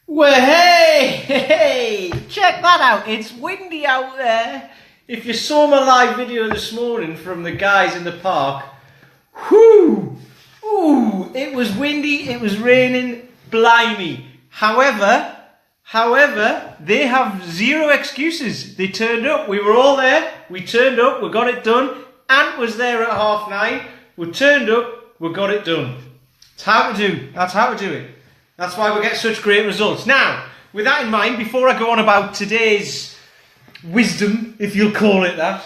Well, hey, check that out. It's windy out there. If you saw my live video this morning from the guys in the park, whoo, ooh, it was windy, it was raining, blimey. However, they have zero excuses. They turned up. We were all there. We turned up. We got it done. Ant was there at 9:30. We turned up. We got it done. That's how to do. That's how to do it. That's why we get such great results. Now, with that in mind, before I go on about today's wisdom, if you'll call it that,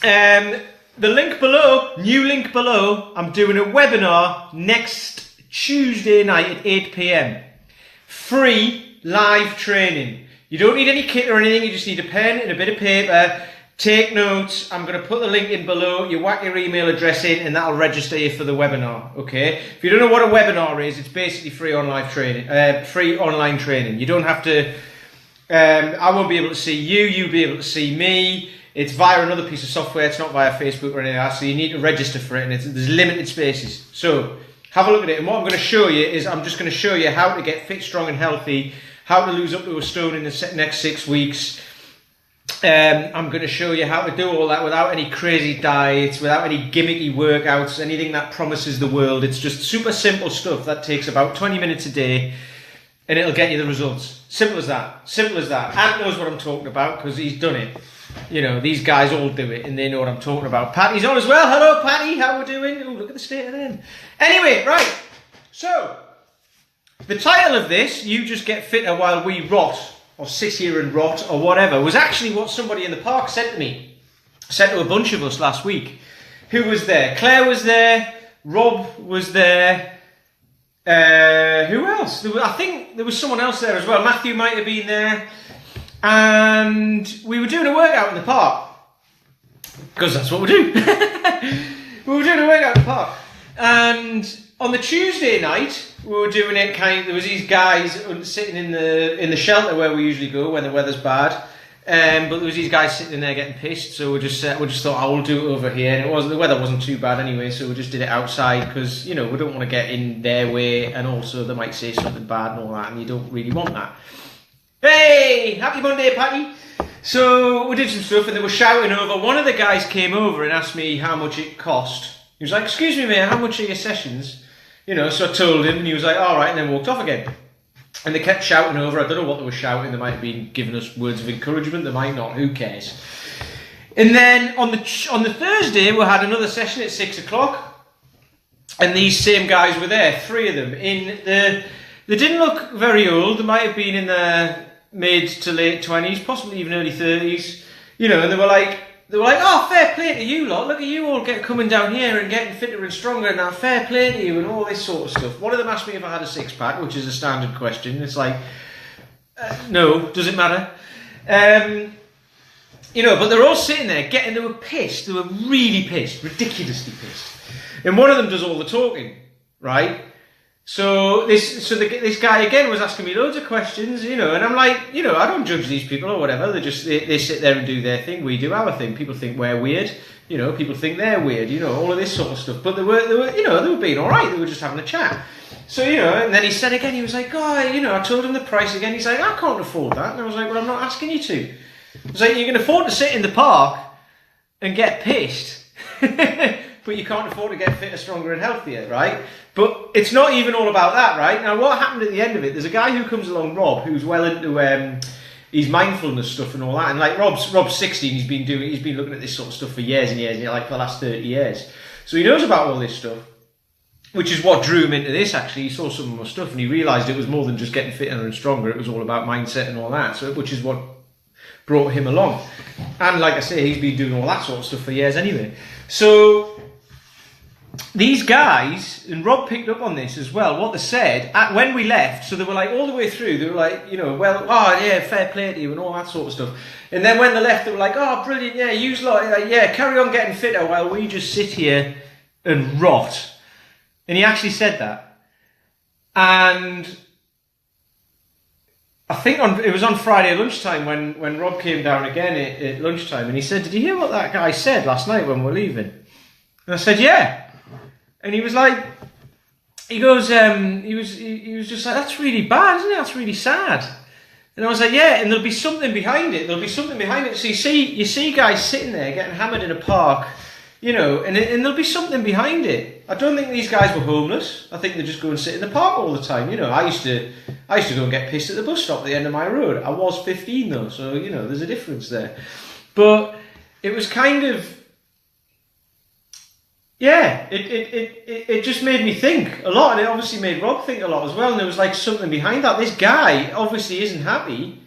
the link below, new link below, I'm doing a webinar next Tuesday night at 8 PM. Free live training. You don't need any kit or anything, you just need a pen and a bit of paper. Take notes. I'm going to put the link in below. You whack your email address in and that'll register you for the webinar, okay? If you don't know what a webinar is, it's basically free online training. You don't have to, I won't be able to see you, you'll be able to see me. It's via another piece of software, it's not via Facebook or anything like that, so you need to register for it and there's limited spaces. So, have a look at it, and what I'm going to show you is I'm just going to show you how to get fit, strong and healthy, how to lose up to a stone in the next 6 weeks. I'm going to show you how to do all that without any crazy diets, without any gimmicky workouts, anything that promises the world. It's just super simple stuff that takes about 20 minutes a day and it'll get you the results. Simple as that. Simple as that. Ant knows what I'm talking about because he's done it. You know, these guys all do it and they know what I'm talking about. Patty's on as well. Hello, Patty. How we doing? Oh, look at the state of them. Anyway, right. So, the title of this, You Just Get Fitter While We Rot, or sit here and rot, or whatever, was actually what somebody in the park said to me. Said to a bunch of us last week. Who was there? Claire was there. Rob was there. Who else? I think there was someone else there as well. Matthew might have been there. And we were doing a workout in the park. Because that's what we do. We were doing a workout in the park. And on the Tuesday night, we were doing it there was these guys sitting in the shelter where we usually go when the weather's bad. But there was these guys sitting in there getting pissed, so we just thought, I will do it over here. And the weather wasn't too bad anyway, so we just did it outside because, you know, we don't want to get in their way, and also they might say something bad and all that, and you don't really want that. Hey, happy Monday, Patty. So we did some stuff and they were shouting over. One of the guys came over and asked me how much it cost. He was like, excuse me, mate, how much are your sessions? You know, so I told him and he was like, all right, and then walked off again. And they kept shouting over. I don't know what they were shouting. They might have been giving us words of encouragement. They might not. Who cares? And then on the Thursday, we had another session at 6 o'clock. And these same guys were there, 3 of them. They didn't look very old. They might have been in their mid to late 20s, possibly even early 30s. You know, and they were like, oh, fair play to you lot. Look at you all coming down here and getting fitter and stronger and that. Fair play to you and all this sort of stuff. One of them asked me if I had a six-pack, which is a standard question. It's like, no, does it matter? You know, but they're all sitting there they were pissed. They were really pissed, ridiculously pissed. And one of them does all the talking, right? So this guy again was asking me loads of questions, you know, and I'm like, you know, I don't judge these people or whatever. They sit there and do their thing. We do our thing. People think we're weird, you know. People think they're weird, you know, all of this sort of stuff. But they were, you know, they were being all right. They were just having a chat. So, you know, and then he said again, he was like, oh, you know, I told him the price again. He's like, I can't afford that. And I was like, well, I'm not asking you to. I was like, you can afford to sit in the park and get pissed. But you can't afford to get fitter, stronger and healthier, right? But it's not even all about that, right? Now, what happened at the end of it, there's a guy who comes along, Rob, who's well into his mindfulness stuff and all that. And like Rob's 16, he's been looking at this sort of stuff for years and years, like for the last 30 years. So he knows about all this stuff, which is what drew him into this, actually. He saw some of my stuff and he realised it was more than just getting fitter and stronger. It was all about mindset and all that, so which is what brought him along. And like I say, he's been doing all that sort of stuff for years anyway. So these guys, and Rob picked up on this as well, what they said when we left, so they were like all the way through, they were like, you know, well, oh yeah, fair play to you and all that sort of stuff. And then when they left, they were like, oh brilliant, yeah, yeah, carry on getting fitter while we just sit here and rot. And he actually said that. And I think it was on Friday lunchtime when Rob came down again at lunchtime, and he said, did you hear what that guy said last night when we were leaving? And I said, yeah. And he was like, he goes, he was just like, that's really bad, isn't it? That's really sad. And I was like, yeah, and there'll be something behind it. There'll be something behind it. So you see guys sitting there getting hammered in a park, you know, and there'll be something behind it. I don't think these guys were homeless. I think they just go and sit in the park all the time. You know, I used to go and get pissed at the bus stop at the end of my road. I was 15 though, so you know, there's a difference there. But it was kind of, yeah, it just made me think a lot, and it obviously made Rob think a lot as well, and there was like something behind that. This guy obviously isn't happy.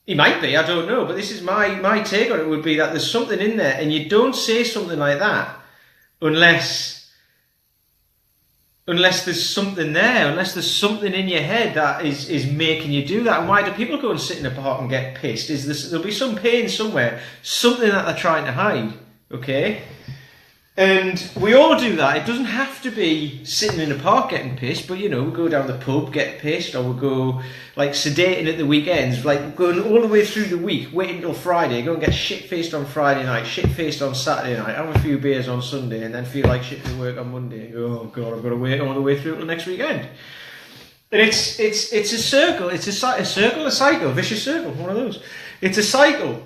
He might be, I don't know, but this is my take on it, would be that there's something in there, and you don't say something like that unless there's something there, unless there's something in your head that is making you do that. And why do people go and sit in a park and get pissed? There'll be some pain somewhere, something that they're trying to hide, okay? And we all do that. It doesn't have to be sitting in a park getting pissed, but you know, we go down the pub, get pissed, or we go like sedating at the weekends, like going all the way through the week, wait until Friday, go and get shit-faced on Friday night, shit-faced on Saturday night, have a few beers on Sunday, and then feel like shit to work on Monday, and go, oh God, I've got to wait all the way through till next weekend. And it's a circle, it's a cycle, vicious circle, one of those. It's a cycle.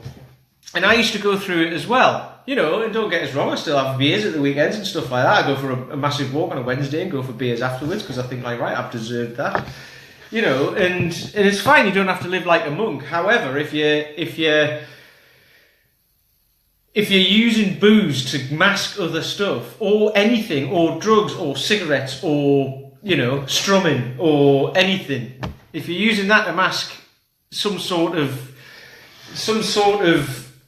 And I used to go through it as well. You know, and don't get us wrong, I still have beers at the weekends and stuff like that. I go for a massive walk on a Wednesday and go for beers afterwards because I think, like, right, I've deserved that. You know, and it's fine, you don't have to live like a monk. However, if you're using booze to mask other stuff, or anything, or drugs, or cigarettes, or, you know, strumming, or anything, if you're using that to mask some sort of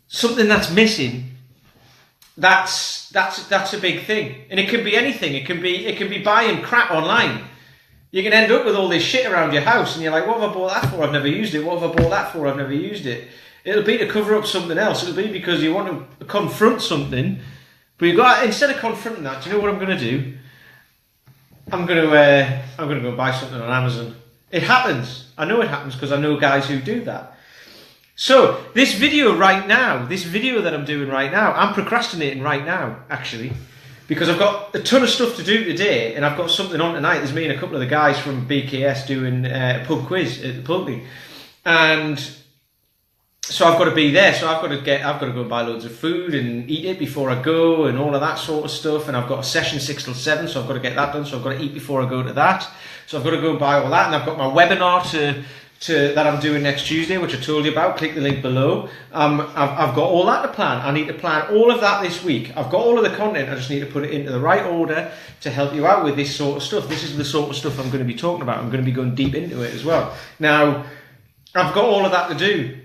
something that's missing, that's a big thing. And it can be anything. It can be buying crap online. You can end up with all this shit around your house and you're like, what have I bought that for? I've never used it. What have I bought that for? I've never used it. It'll be to cover up something else. It'll be because you want to confront something, but instead of confronting that, do you know what I'm going to do? I'm going to go buy something on Amazon. It happens. I know it happens because I know guys who do that. So, this video that I'm doing right now, I'm procrastinating right now, actually, because I've got a ton of stuff to do today, and I've got something on tonight. There's me and a couple of the guys from BKS doing a pub quiz at the pub, and so I've got to be there. So I've got to go and buy loads of food and eat it before I go, and all of that sort of stuff. And I've got a session 6 till 7, so I've got to get that done. So I've got to eat before I go to that. So I've got to go and buy all that, and I've got my webinar that I'm doing next Tuesday, which I told you about. Click the link below. I've got all that to plan. I need to plan all of that this week. I've got all of the content. I just need to put it into the right order to help you out with this sort of stuff. This is the sort of stuff I'm going to be talking about. I'm going to be going deep into it as well. Now, I've got all of that to do,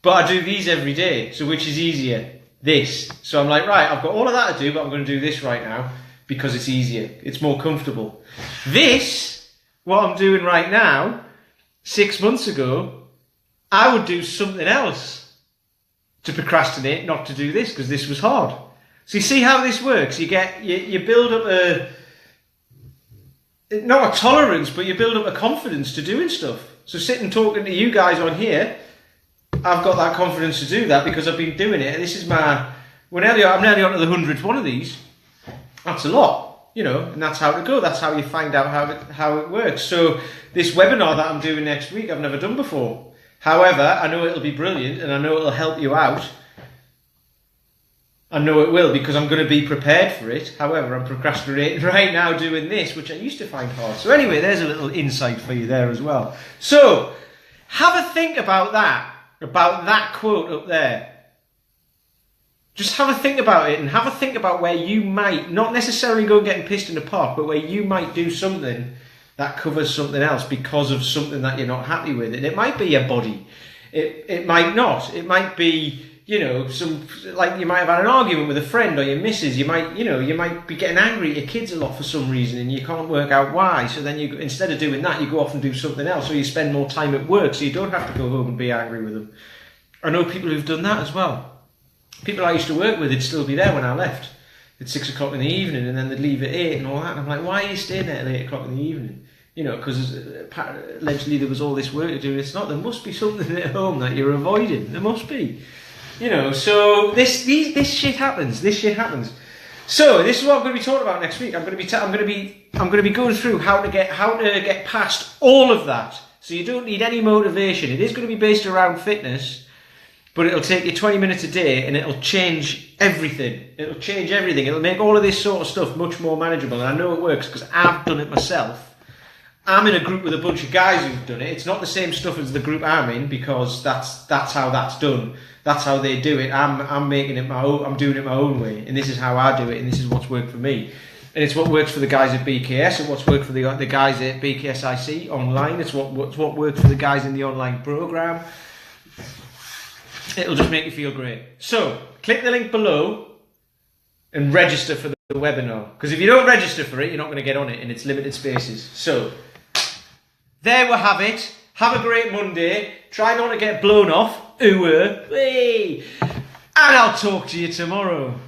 but I do these every day. So which is easier? This. So I'm like, right, I've got all of that to do, but I'm going to do this right now because it's easier. It's more comfortable. This, what I'm doing right now, 6 months ago, I would do something else to procrastinate, not to do this, because this was hard. So you see how this works? You build up not a tolerance, but you build up a confidence to doing stuff. So sitting talking to you guys on here, I've got that confidence to do that because I've been doing it. And this is I'm nearly on to the 100th one of these. That's a lot. You know, and that's how to go. That's how you find out how it works. So this webinar that I'm doing next week, I've never done before. However, I know it'll be brilliant and I know it'll help you out. I know it will because I'm going to be prepared for it. However, I'm procrastinating right now doing this, which I used to find hard. So anyway, there's a little insight for you there as well. So have a think about that quote up there. Just have a think about it and have a think about where you might, not necessarily go getting pissed in the park, but where you might do something that covers something else because of something that you're not happy with. And it might be your body. It might not. It might be, you know, like you might have had an argument with a friend or your missus. You might be getting angry at your kids a lot for some reason and you can't work out why. So then instead of doing that, you go off and do something else. Or you spend more time at work so you don't have to go home and be angry with them. I know people who've done that as well. People I used to work with, they'd still be there when I left. At 6 o'clock in the evening, and then they'd leave at 8 and all that. And I'm like, why are you staying there at 8 o'clock in the evening? You know, because allegedly there was all this work to do. It's not. There must be something at home that you're avoiding. There must be. You know, so this shit happens. This shit happens. So this is what I'm going to be talking about next week. I'm going to be going through how to get past all of that. So you don't need any motivation. It is going to be based around fitness, but it'll take you 20 minutes a day, and it'll change everything. It'll change everything. It'll make all of this sort of stuff much more manageable. And I know it works because I've done it myself. I'm in a group with a bunch of guys who've done it. It's not the same stuff as the group I'm in, because that's how that's done. That's how they do it. I'm making it my own. I'm doing it my own way, and this is how I do it, and this is what's worked for me. And it's what works for the guys at BKS, and what's worked for the guys at BKSIC online. It's what worked for the guys in the online program. It'll just make you feel great. So click the link below and register for the webinar. Because if you don't register for it, you're not going to get on it, and it's limited spaces. So there we have it. Have a great Monday. Try not to get blown off. Ooh, and I'll talk to you tomorrow.